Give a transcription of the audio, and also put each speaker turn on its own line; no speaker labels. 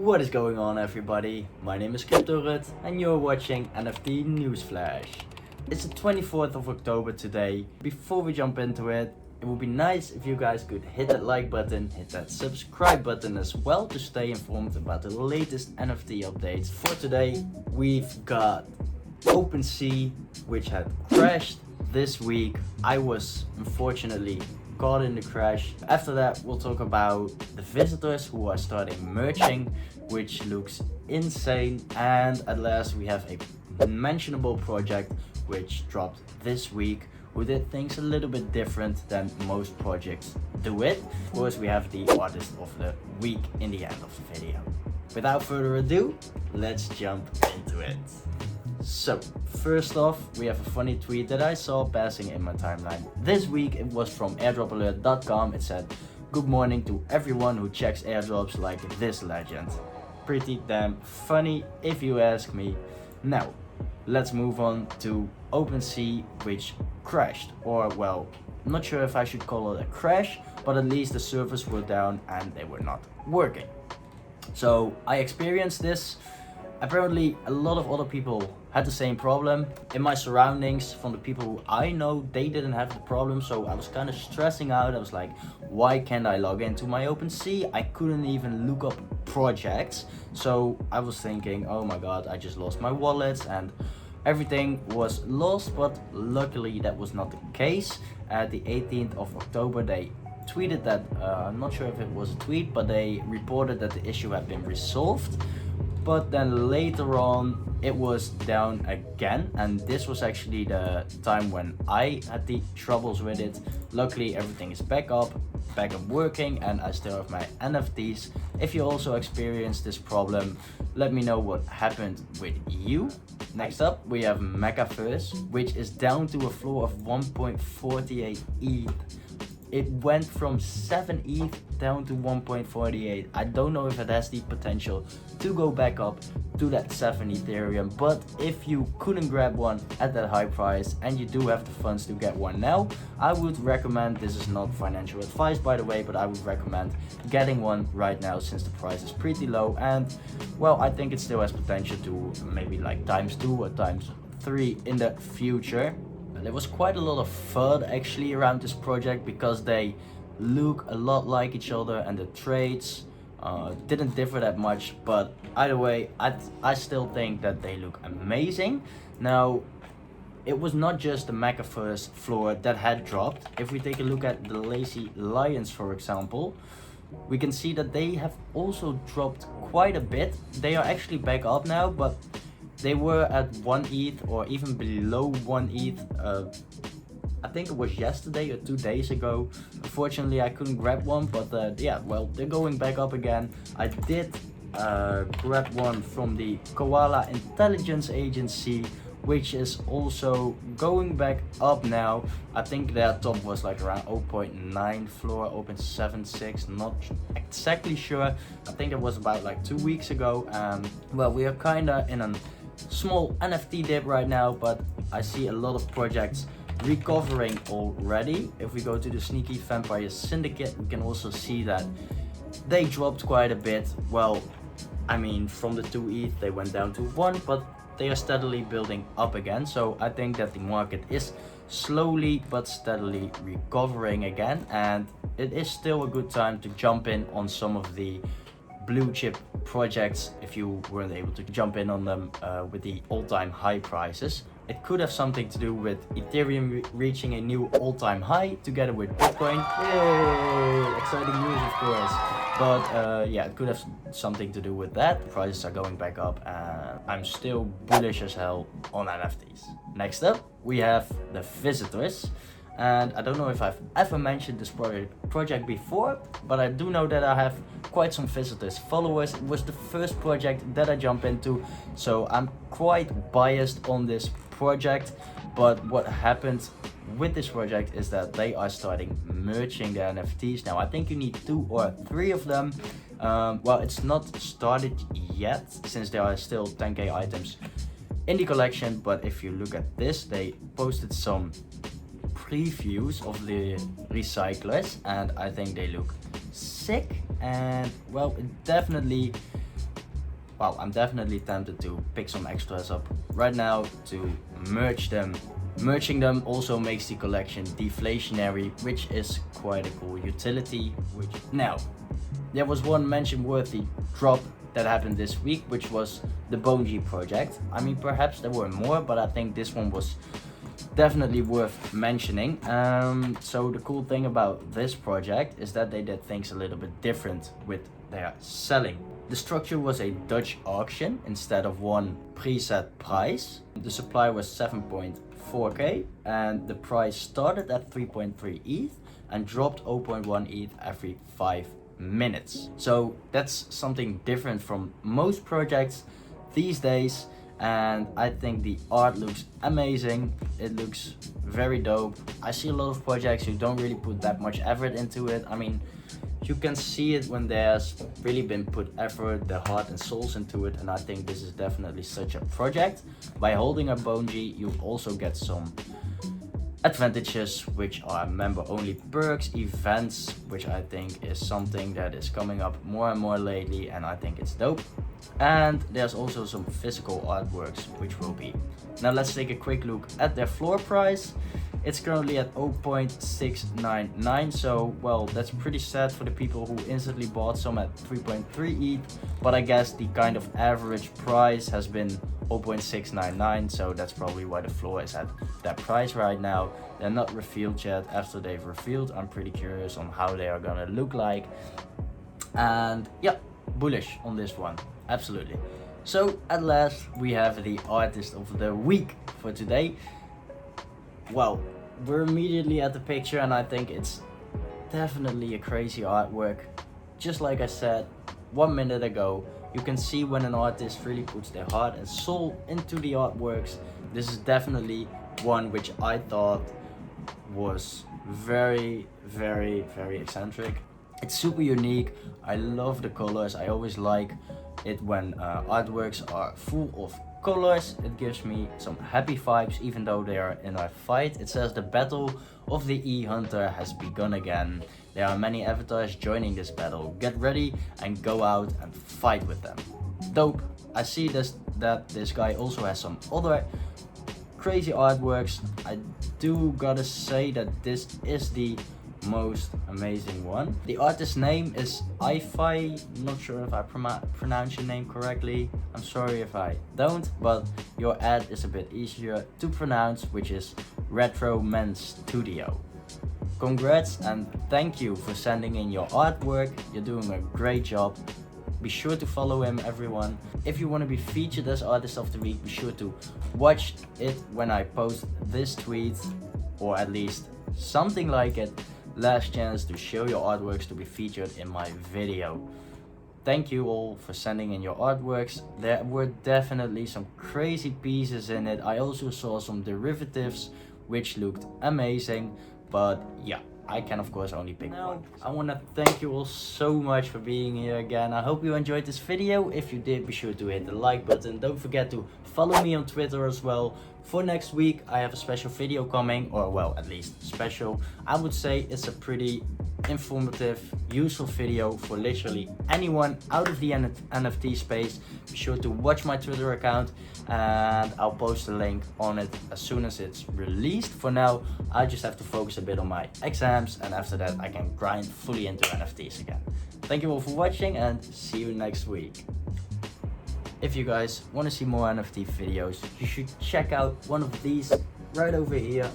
What is going on, everybody? My name is CryptoRut and you're watching NFT NewsFlash. It's the 24th of October today. Before we jump into it, it would be nice if you guys could hit that like button, hit that subscribe button as well to stay informed about the latest NFT updates. For today, we've got Opensea, which had crashed this week. I was unfortunately caught in the crash. After that, we'll talk about the visitors who are starting merging, which looks insane. And at last, we have a mentionable project which dropped this week, who did things a little bit different than most projects do it. Of course, we have the Artist of the Week in the end of the video. Without further ado, let's jump into it. So, first off, we have a funny tweet that I saw passing in my timeline. This week it was from AirdropAlert.com. It said, "Good morning to everyone who checks airdrops like this legend." Pretty damn funny if you ask me. Now, let's move on to Opensea, which crashed. Or, well, I'm not sure if I should call it a crash, but at least the servers were down and they were not working. So, I experienced this. Apparently, a lot of other people had the same problem. In my surroundings, from the people who I know, they didn't have the problem, so I was kind of stressing out. I was like, why can't I log into my Opensea? I couldn't even look up projects. So I was thinking, oh my god, I just lost my wallet and everything was lost, but luckily that was not the case. At the 18th of October, they tweeted that, I'm not sure if it was a tweet, but they reported that the issue had been resolved. But then later on it was down again, and this was actually the time when I had the troubles with it. Luckily everything is back up working, and I still have my NFTs. If you also experienced this problem, let me know what happened with you. Next up we have Megaverse, which is down to a floor of 1.48 ETH. It went from 7 ETH down to 1.48. I don't know if it has the potential to go back up to that 7 Ethereum, but if you couldn't grab one at that high price and you do have the funds to get one now, I would recommend, this is not financial advice by the way, but I would recommend getting one right now since the price is pretty low, and well, I think it still has potential to maybe like ×2 or ×3 in the future. There was quite a lot of FUD actually around this project because they look a lot like each other and the trades didn't differ that much, but either way I still think that they look amazing. Now, it was not just the Megaverse floor that had dropped. If we take a look at the Lazy Lions, for example, we can see that they have also dropped quite a bit. They are actually back up now, but they were at 1 ETH or even below 1 ETH. I think it was yesterday or 2 days ago. Unfortunately, I couldn't grab one, but yeah, well, they're going back up again. I did grab one from the Koala Intelligence Agency, which is also going back up now. I think their top was like around 0.9 floor, 0.76, not exactly sure. I think it was about like 2 weeks ago. Well, we are kinda in a small NFT dip right now, but I see a lot of projects recovering already. If we go to the Sneaky Vampire Syndicate, we can also see that they dropped quite a bit. Well, I mean, from the 2 ETH they went down to 1, but they are steadily building up again. So I think that the market is slowly but steadily recovering again, and it is still a good time to jump in on some of the blue chip projects if you weren't able to jump in on them with the all-time high prices. It could have something to do with Ethereum reaching a new all-time high together with Bitcoin. Yay! Exciting news, of course. But yeah, it could have something to do with that. The prices are going back up and I'm still bullish as hell on NFTs. Next up, we have the visitors. And I don't know if I've ever mentioned this project before, but I do know that I have quite some visitors, followers. It was the first project that I jumped into, so I'm quite biased on this project. But what happened with this project is that they are starting merging their NFTs. Now, I think you need 2 or 3 of them. Well, it's not started yet since there are still 10k items in the collection, but if you look at this, they posted some previews of the recyclers and I think they look sick, and well, it definitely wow, I'm definitely tempted to pick some extras up right now to merge them. Merging them also makes the collection deflationary, which is quite a cool utility. Now, there was one mention-worthy drop that happened this week, which was the BoonjiProject. I mean, perhaps there were more, but I think this one was definitely worth mentioning. So the cool thing about this project is that they did things a little bit different with their selling. The structure was a Dutch auction instead of one preset price. The supply was 7.4k and the price started at 3.3 ETH and dropped 0.1 ETH every 5 minutes. So that's something different from most projects these days, and I think the art looks amazing. It looks very dope. I see a lot of projects who don't really put that much effort into it. I mean, you can see it when there's really been put effort, the heart and souls into it, and I think this is definitely such a project. By holding a Boonji, you also get some advantages, which are member only perks, events, which I think is something that is coming up more and more lately, and I think it's dope. And there's also some physical artworks which will be. Now let's take a quick look at their floor price. It's currently at 0.699, so well, that's pretty sad for the people who instantly bought some at 3.3 ETH, but I guess the kind of average price has been 0.699, so that's probably why the floor is at that price right now. They're not revealed yet. After they've revealed, I'm pretty curious on how they are gonna look like. And yeah, bullish on this one, absolutely. So at last we have the artist of the week for today. Well, we're immediately at the picture and I think it's definitely a crazy artwork. Just like I said 1 minute ago, you can see when an artist really puts their heart and soul into the artworks. This is definitely one which I thought was very eccentric. It's super unique. I love the colors. I always like it when artworks are full of colors. It gives me some happy vibes even though they are in a fight. It says the battle of the E-Hunter has begun again. There are many avatars joining this battle. Get ready and go out and fight with them. Dope. I see that this guy also has some other crazy artworks. I do gotta say that this is the most amazing one. The artist's name is Ify. Not sure if I pronounce your name correctly. I'm sorry if I don't, but your ad is a bit easier to pronounce, which is Retro Men Studio. Congrats and thank you for sending in your artwork. You're doing a great job. Be sure to follow him, everyone. If you want to be featured as Artist of the Week, be sure to watch it when I post this tweet, or at least something like it. Last chance to show your artworks to be featured in my video. Thank you all for sending in your artworks. There were definitely some crazy pieces in it. I also saw some derivatives which looked amazing, but yeah, I can of course only pick one. I want to thank you all so much for being here again. I hope you enjoyed this video. If you did, be sure to hit the like button. Don't forget to follow me on Twitter as well. For next week, I have a special video coming, or well, at least special. I would say it's a pretty informative, useful video for literally anyone out of the NFT space. Be sure to watch my Twitter account and I'll post a link on it as soon as it's released. For now, I just have to focus a bit on my exams, and after that I can grind fully into NFTs again. Thank you all for watching and see you next week. If you guys want to see more NFT videos, you should check out one of these right over here.